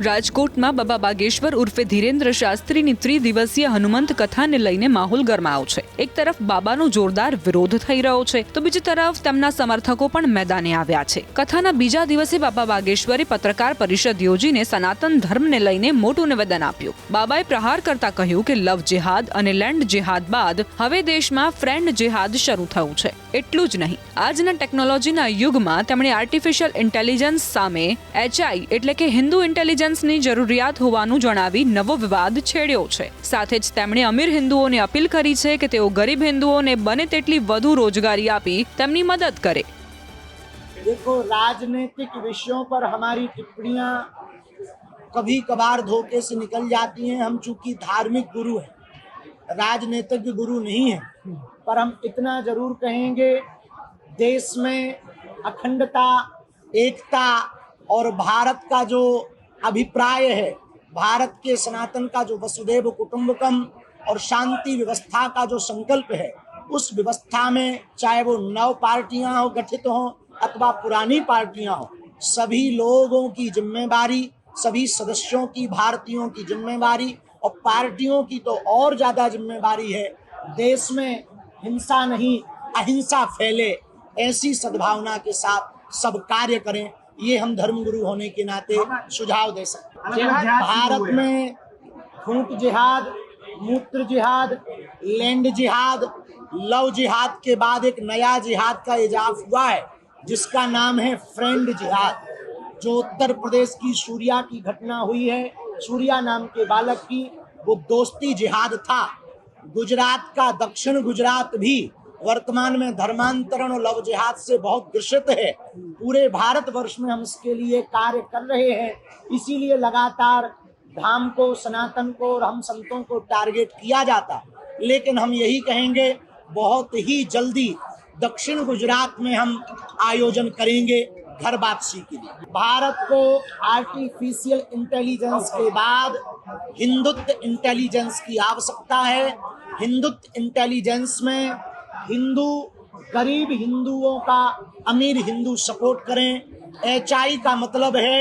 રાજકોટમાં બાબા બાગેશ્વર ઉર્ફે ધીરેન્દ્ર શાસ્ત્રીની ત્રિદિવસીય હનુમંત કથાને લઈને માહોલ ગરમાયો છે। એક તરફ બાબાનો જોરદાર વિરોધ થઈ રહ્યો છે તો બીજી તરફ તેમના સમર્થકો પણ મેદાને આવ્યા છે। કથાના બીજા દિવસે બાબા બાગેશ્વરે પત્રકાર પરિષદ યોજીને સનાતન ધર્મને લઈને મોટું નિવેદન આપ્યું। બાબાએ પ્રહાર કરતા કહ્યું કે લવ જેહાદ અને લેન્ડ જેહાદ બાદ હવે દેશમાં ફ્રેન્ડ જેહાદ શરૂ થયું છે। એટલું જ નહીં, આજના ટેકનોલોજીના યુગમાં તેમણે આર્ટિફિશિયલ ઇન્ટેલિજન્સ સામે HI એટલે કે હિન્દુ ઇન્ટેલિજન્સની જરૂરિયાત હોવાનું જણાવી નવો વિવાદ છેડ્યો છે। સાથે જ તેમણે અમીર હિન્દુઓને અપીલ કરી છે કે તેઓ ગરીબ હિન્દુઓને બને તેટલી વધુ રોજગારી આપી તેમની મદદ કરે। देखो, राजनीतिक विषयों पर हमारी टिप्पणियां कभी कभार धोखे से निकल जाती हैं। हम चूंकि धार्मिक गुरु हैं, राजनीतिक गुरु नहीं हैं, पर हम इतना जरूर कहेंगे, देश में अखंडता, एकता और भारत का जो अभिप्राय है, भारत के सनातन का जो वसुधैव कुटुंबकम और शांति व्यवस्था का जो संकल्प है, उस व्यवस्था में चाहे वो नव पार्टियां हो गठित हों अथवा पुरानी पार्टियां हो, सभी लोगों की जिम्मेवारी, सभी सदस्यों की, भारतीयों की जिम्मेवारी और पार्टियों की तो और ज़्यादा जिम्मेवारी है, देश में हिंसा नहीं अहिंसा फैले, ऐसी सद्भावना के साथ सब कार्य करें। ये हम धर्मगुरु होने के नाते सुझाव दे सकते हैं। भारत में फूट जिहाद, मूत्र जिहाद, लैंड जिहाद, लव जिहाद के बाद एक नया जिहाद का इजाफ हुआ है जिसका नाम है फ्रेंड जिहाद। जो उत्तर प्रदेश की सूर्या की घटना हुई है, सूर्या नाम के बालक की, वो दोस्ती जिहाद था। गुजरात का दक्षिण गुजरात भी वर्तमान में धर्मांतरण और लव जिहाद से बहुत ग्रसित है। पूरे भारतवर्ष में हम इसके लिए कार्य कर रहे हैं, इसीलिए लगातार धाम को, सनातन को और हम संतों को टारगेट किया जाता है। लेकिन हम यही कहेंगे, बहुत ही जल्दी दक्षिण गुजरात में हम आयोजन करेंगे घर वापसी के लिए। भारत को आर्टिफिशियल इंटेलिजेंस के बाद हिंदुत्व इंटेलिजेंस की आवश्यकता है। हिंदुत्व इंटेलिजेंस में हिंदू, गरीब हिंदुओं का अमीर हिंदू सपोर्ट करें। HI का मतलब है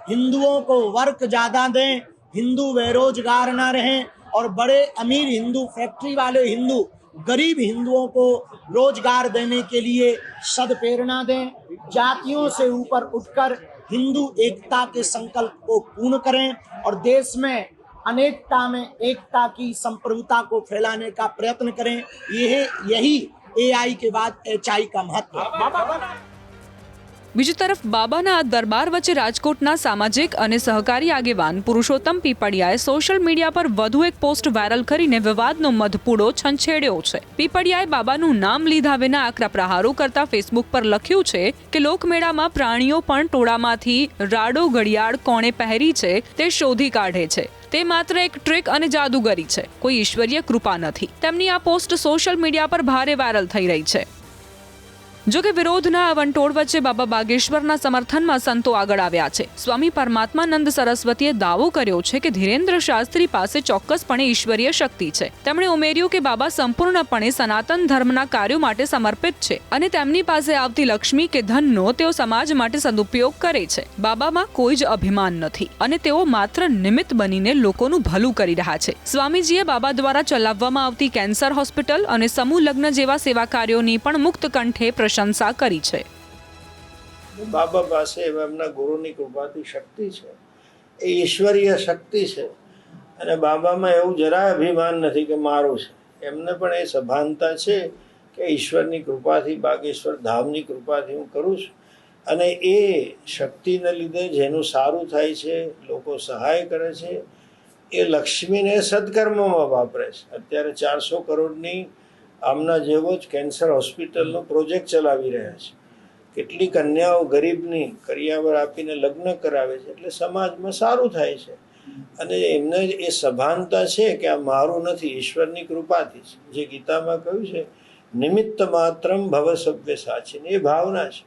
हिंदुओं को वर्क ज़्यादा दें, हिंदू बेरोजगार ना रहें और बड़े अमीर हिंदू, फैक्ट्री वाले हिंदू गरीब हिंदुओं को रोजगार देने के लिए सदप्रेरणा दें। जातियों से ऊपर उठकर हिंदू एकता के संकल्प को पूर्ण करें और देश में अनेकता में एकता की संप्रभुता को फैलाने का प्रयत्न करें। यही AI के बाद HI का महत्व है। બીજી તરફ બાબાના આ દરબાર વચ્ચે રાજકોટના સામાજિક અને સહકારી આગેવાન પુરુષોત્તમ પીપળિયાએ સોશિયલ મીડિયા પર વધુ એક પોસ્ટ વાયરલ કરીને વિવાદનો મધપૂડો છંછેડ્યો છે। પીપળિયાએ બાબાનું નામ લીધા વિના આકરા પ્રહારો કરતા ફેસબુક પર લખ્યું છે કે લોકમેળામાં પ્રાણીઓ પણ ટોળામાંથી રાડો ઘડિયાળ કોણે પહેરી છે તે શોધી કાઢે છે। તે માત્ર એક ટ્રિક અને જાદુગરી છે, કોઈ ઈશ્વરીય કૃપા નથી। તેમની આ પોસ્ટ સોશિયલ મીડિયા પર ભારે વાયરલ થઈ રહી છે। જો કે વિરોધના આ વંટોળ વચ્ચે બાબા બાગેશ્વરના સમર્થનમાં સંતો આગળ આવ્યા છે। સ્વામી પરમાત્માનંદ સરસ્વતીએ દાવો કર્યો છે કે ધીરેન્દ્ર શાસ્ત્રી પાસે ચોક્કસપણે ઈશ્વરીય શક્તિ છે। તેમણે ઉમેર્યું કે બાબા સંપૂર્ણપણે સનાતન ધર્મના કાર્યો માટે સમર્પિત છે અને તેમની પાસે આવતી લક્ષ્મી કે ધનનો તેઓ સમાજ માટે સદુપયોગ કરે છે। બાબામાં કોઈ જ અભિમાન નથી અને તેઓ માત્ર નિમિત્ત બનીને લોકોનું ભલું કરી રહ્યા છે। સ્વામીજીએ બાબા દ્વારા ચલાવવામાં આવતી કેન્સર હોસ્પિટલ અને સમૂહ લગ્ન જેવા સેવા કાર્યોની પણ મુક્ત કંઠે પ્રશંસા કરી છે। બાબા પાસે એમના ગુરુની કૃપાથી શક્તિ છે, એ ઈશ્વરીય શક્તિ છે અને બાબામાં એવું જરાય અભિમાન નથી કે મારું છે। એમને પણ એ સભાનતા છે કે ઈશ્વરની કૃપાથી, બાગેશ્વર ધામની કૃપાથી હું કરું છું અને એ શક્તિને લીધે જેનું સારું થાય છે, લોકો સહાય કરે છે, એ લક્ષ્મીને સદકર્મમાં વાપરે છે। અત્યારે 400 કરોડની આમના જેવો જ કેન્સર હોસ્પિટલનો પ્રોજેક્ટ ચલાવી રહ્યા છે। કેટલી કન્યાઓ ગરીબની કરિયાવર આપીને લગ્ન કરાવે છે, એટલે સમાજમાં સારું થાય છે અને એમને એ સભાનતા છે કે આ મારું નથી, ઈશ્વરની કૃપાથી છે। જે ગીતામાં કહ્યું છે, નિમિત્ત માત્રમ ભવ સવ્ય સાચી, એ ભાવના છે।